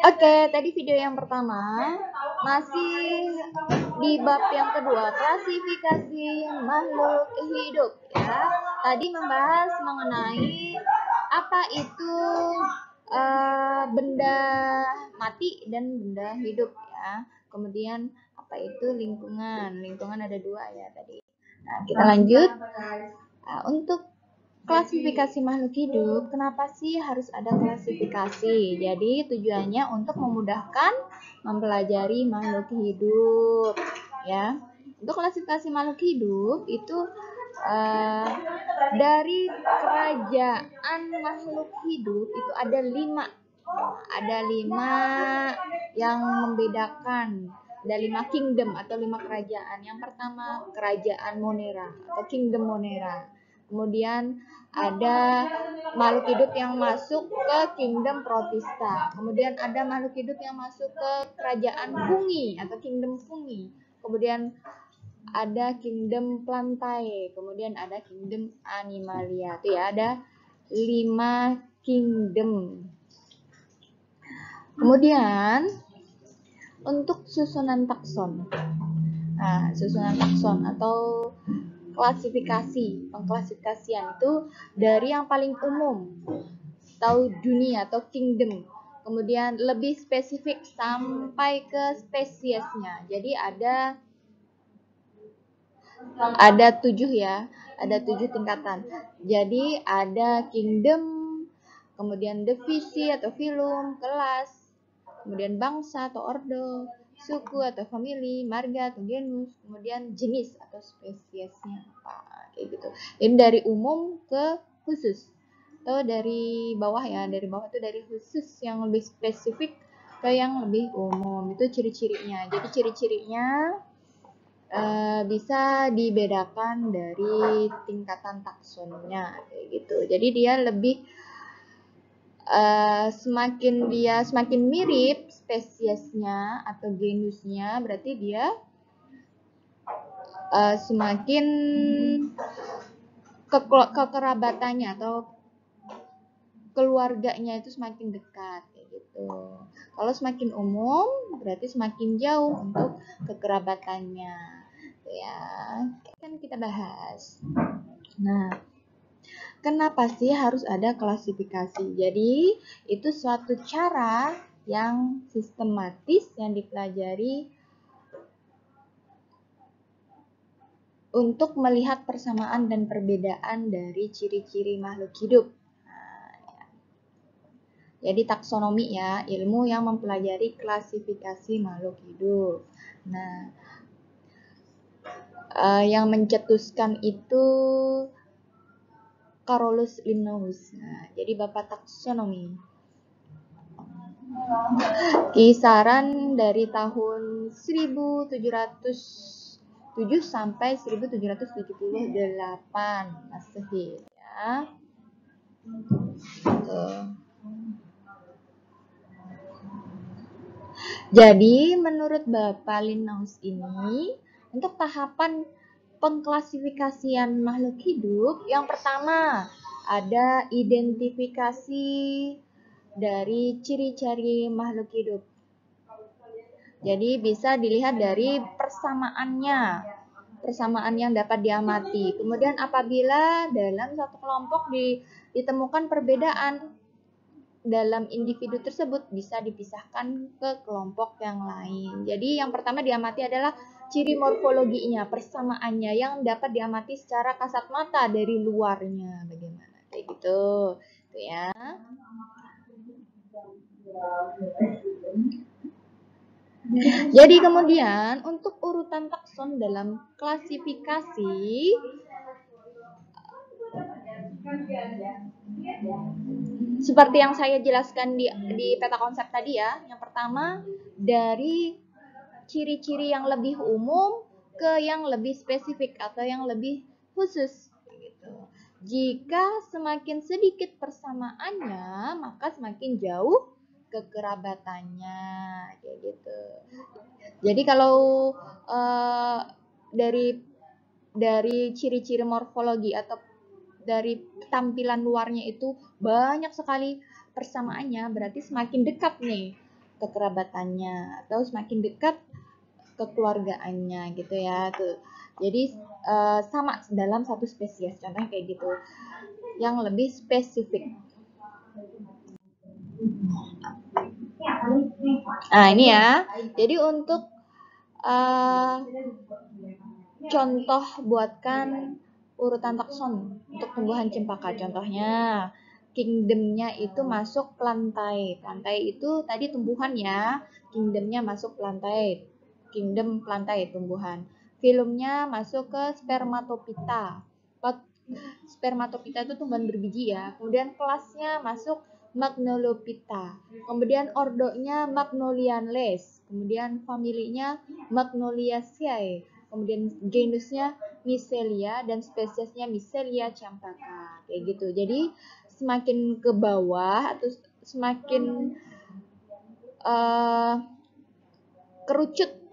Oke, tadi video yang pertama masih di bab yang kedua, klasifikasi makhluk hidup ya. Tadi membahas mengenai apa itu benda mati dan benda hidup ya. Kemudian apa itu lingkungan? Lingkungan ada dua ya tadi. Nah, kita lanjut. Nah, untuk klasifikasi makhluk hidup, kenapa sih harus ada klasifikasi? Jadi tujuannya untuk memudahkan mempelajari makhluk hidup, ya. Untuk klasifikasi makhluk hidup itu dari kerajaan makhluk hidup itu ada 5. Ada 5 yang membedakan. Ada 5 kingdom atau 5 kerajaan. Yang pertama kerajaan Monera atau Kingdom Monera. Kemudian ada makhluk hidup yang masuk ke Kingdom Protista. Kemudian ada makhluk hidup yang masuk ke kerajaan Fungi atau Kingdom Fungi. Kemudian ada Kingdom Plantae. Kemudian ada Kingdom Animalia. Itu ya, ada 5 kingdom. Kemudian untuk susunan takson. Nah, susunan takson atau pengklasifikasian itu dari yang paling umum atau dunia atau kingdom, kemudian lebih spesifik sampai ke spesiesnya. Jadi ada 7 ya, ada 7 tingkatan. Jadi ada kingdom, kemudian divisi atau filum, kelas, kemudian bangsa atau ordo, suku atau famili, marga atau genus, kemudian jenis atau spesiesnya apa, kayak gitu. Jadi dari umum ke khusus atau dari bawah ya, dari bawah itu dari khusus yang lebih spesifik ke yang lebih umum. Itu ciri-cirinya. Jadi ciri-cirinya bisa dibedakan dari tingkatan taksonnya kayak gitu. Jadi dia lebih semakin mirip spesiesnya atau genusnya, berarti dia semakin kekerabatannya atau keluarganya itu semakin dekat kayak gitu. Kalau semakin umum berarti semakin jauh untuk kekerabatannya ya, kan kita bahas. Nah, kenapa sih harus ada klasifikasi? Jadi, itu suatu cara yang sistematis yang dipelajari untuk melihat persamaan dan perbedaan dari ciri-ciri makhluk hidup. Nah, ya. Jadi taksonomi ya, ilmu yang mempelajari klasifikasi makhluk hidup. Nah, yang mencetuskan itu Carolus Linnaeus. Nah, jadi bapak taksonomi. Kisaran dari tahun 1707 sampai 1778 Masehi ya. Jadi menurut Bapak Linnaeus ini, untuk tahapan pengklasifikasian makhluk hidup, yang pertama ada identifikasi dari ciri-ciri makhluk hidup. Jadi bisa dilihat dari persamaan yang dapat diamati. Kemudian apabila dalam satu kelompok ditemukan perbedaan dalam individu tersebut, bisa dipisahkan ke kelompok yang lain. Jadi yang pertama diamati adalah ciri morfologinya, persamaannya yang dapat diamati secara kasat mata dari luarnya. Bagaimana? Kayak gitu. Tuh ya. Jadi kemudian untuk urutan takson dalam klasifikasi seperti yang saya jelaskan di peta konsep tadi ya. Yang pertama dari ciri-ciri yang lebih umum ke yang lebih spesifik atau yang lebih khusus. Jika semakin sedikit persamaannya, maka semakin jauh kekerabatannya, kayak gitu. Jadi kalau dari ciri-ciri morfologi atau dari tampilan luarnya itu banyak sekali persamaannya, berarti semakin dekat nih kekerabatannya atau semakin dekat kekeluargaannya gitu ya tuh. Jadi sama dalam satu spesies, contohnya kayak gitu. Yang lebih spesifik. Nah ini ya. Jadi untuk contoh buatkan urutan takson untuk tumbuhan cempaka. Contohnya kingdomnya itu masuk plantae. Plantae itu tadi tumbuhan ya. Kingdomnya masuk plantae. Kingdom plantae tumbuhan. Filumnya masuk ke spermatopita. Spermatopita itu tumbuhan berbiji ya. Kemudian kelasnya masuk Magnolopita. Kemudian ordonya Magnoliales. Kemudian familinya Magnoliaceae. Kemudian genusnya Miselia dan spesiesnya Miselia champaca. Kayak gitu. Jadi semakin ke bawah atau semakin kerucut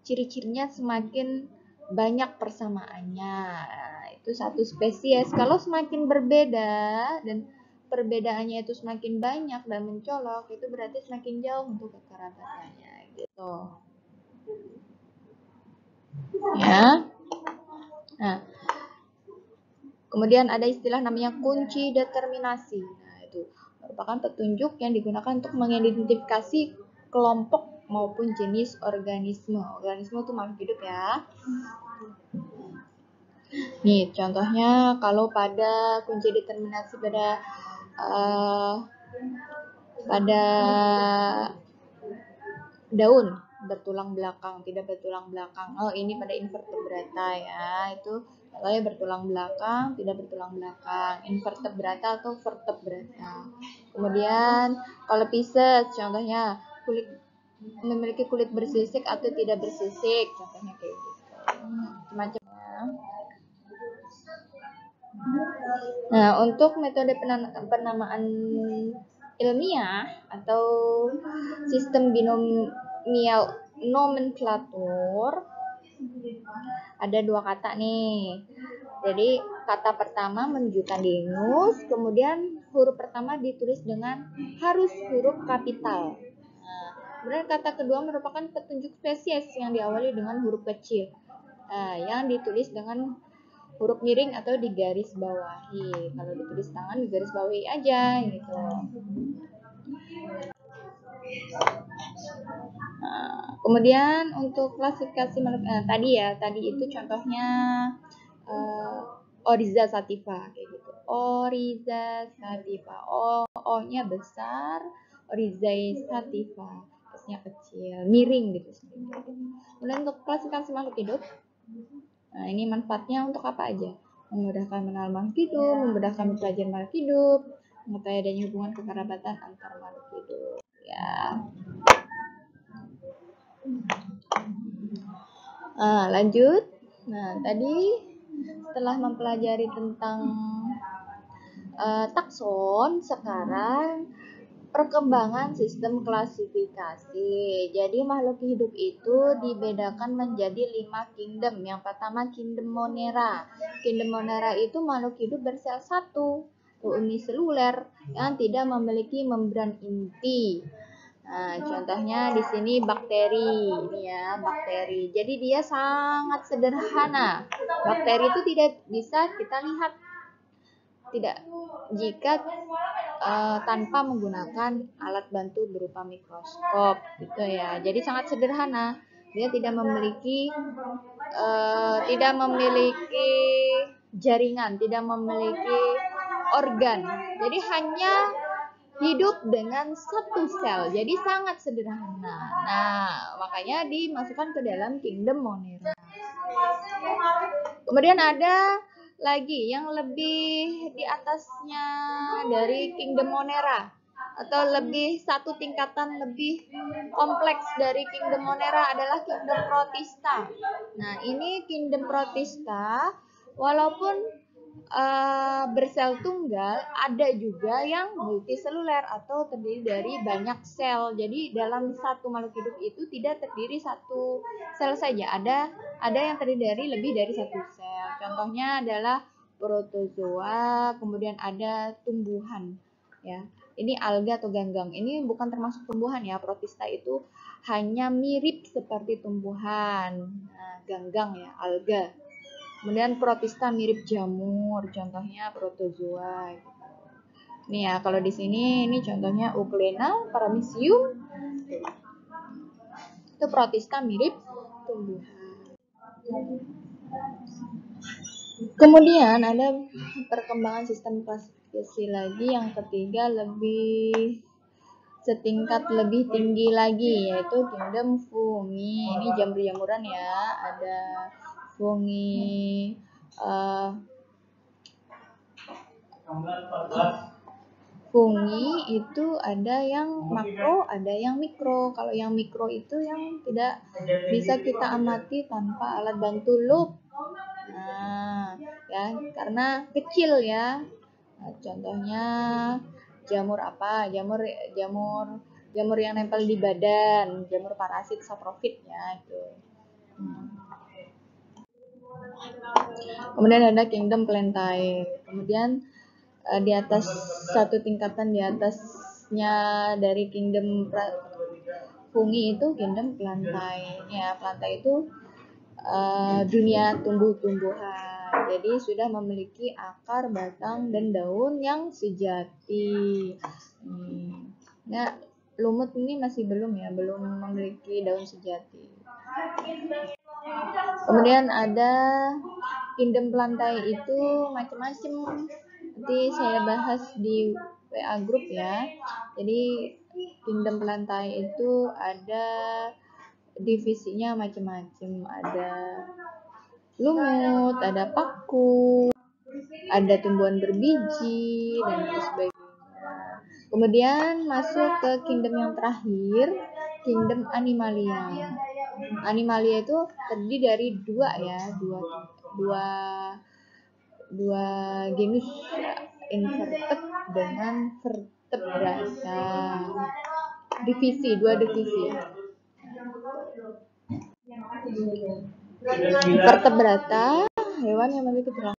ciri-cirinya semakin banyak persamaannya. Nah, itu satu spesies. Kalau semakin berbeda dan perbedaannya itu semakin banyak dan mencolok, itu berarti semakin jauh untuk kekerabatannya gitu. Ya. Nah, kemudian ada istilah namanya kunci determinasi. Nah, itu merupakan petunjuk yang digunakan untuk mengidentifikasi kelompok maupun jenis organisme. Organisme itu makhluk hidup ya. Nih, contohnya kalau pada kunci determinasi pada daun bertulang belakang, tidak bertulang belakang. Oh, ini pada invertebrata ya. Itu contohnya bertulang belakang, tidak bertulang belakang. Invertebrata atau vertebrata. Kemudian kalau Pisces contohnya memiliki kulit bersisik atau tidak bersisik. Contohnya kayak gitu. Macamnya. Nah, untuk metode penamaan ilmiah atau sistem binomial nomenklatur ada dua kata nih. Jadi kata pertama menunjukkan genus, kemudian huruf pertama ditulis dengan harus huruf kapital. Nah, kemudian kata kedua merupakan petunjuk spesies yang diawali dengan huruf kecil, yang ditulis dengan huruf miring atau digaris bawahi. Kalau ditulis tangan digaris bawahi aja gitu. Kemudian untuk klasifikasi tadi itu contohnya Oryza sativa kayak gitu. Oryza sativa. O-nya besar, Oryza sativa. S-nya kecil, miring gitu. Kemudian untuk klasifikasi makhluk hidup. Nah, ini manfaatnya untuk apa aja? Memudahkan mengenal makhluk hidup, memudahkan mempelajari makhluk hidup, mengetahui adanya hubungan kekerabatan antar makhluk hidup. Ya. Lanjut. Nah, tadi setelah mempelajari tentang takson, sekarang perkembangan sistem klasifikasi. Jadi makhluk hidup itu dibedakan menjadi 5 kingdom. Yang pertama kingdom Monera. Kingdom Monera itu makhluk hidup bersel satu, uniseluler yang tidak memiliki membran inti. Nah, contohnya di sini bakteri, ini ya, bakteri. Jadi dia sangat sederhana. Bakteri itu tidak bisa kita lihat jika tanpa menggunakan alat bantu berupa mikroskop gitu ya. Jadi sangat sederhana. Dia tidak memiliki jaringan, tidak memiliki organ. Jadi hanya hidup dengan satu sel. Jadi sangat sederhana. Nah, makanya dimasukkan ke dalam kingdom Monera. Kemudian ada lagi yang lebih di atasnya dari kingdom Monera atau lebih satu tingkatan lebih kompleks dari kingdom Monera adalah kingdom Protista. Nah, ini kingdom Protista walaupun bersel tunggal, ada juga yang multiseluler atau terdiri dari banyak sel. Jadi dalam satu makhluk hidup itu tidak terdiri satu sel saja, ada yang terdiri dari lebih dari satu sel. Contohnya adalah protozoa, kemudian ada tumbuhan ya ini alga atau ganggang. Ini bukan termasuk tumbuhan ya. Protista itu hanya mirip seperti tumbuhan. Nah, ganggang ya, alga. Kemudian protista mirip jamur, contohnya protozoa. Nih ya, kalau di sini ini contohnya Euglena, Paramecium. Itu protista mirip tumbuhan. Kemudian ada perkembangan sistem klasifikasi lagi yang ketiga lebih setingkat lebih tinggi lagi, yaitu kingdom fungi. Ini jamur-jamuran ya, ada fungi fungi itu ada yang makro, ada yang mikro. Kalau yang mikro itu yang tidak bisa kita amati tanpa alat bantu lup. Nah, ya karena kecil ya. Nah, contohnya jamur apa? Jamur yang nempel di badan, jamur parasit saprofit ya itu. Kemudian ada kingdom plantae. Kemudian di atas satu tingkatan di atasnya dari kingdom fungi itu kingdom plantae. Ya, plantae itu dunia tumbuh-tumbuhan. Jadi sudah memiliki akar, batang, dan daun yang sejati. Nah, lumut ini masih belum memiliki daun sejati. Kemudian ada kingdom plantae itu macam-macam. Nanti saya bahas di WA group ya. Jadi kingdom plantae itu ada divisinya macam-macam. Ada lumut, ada paku, ada tumbuhan berbiji dan lain sebagainya. Kemudian masuk ke kingdom yang terakhir, kingdom animalia. Animalia itu terdiri dari dua genus invertebrate dengan vertebrata. Dua divisi. Vertebrata, hewan yang memiliki tulang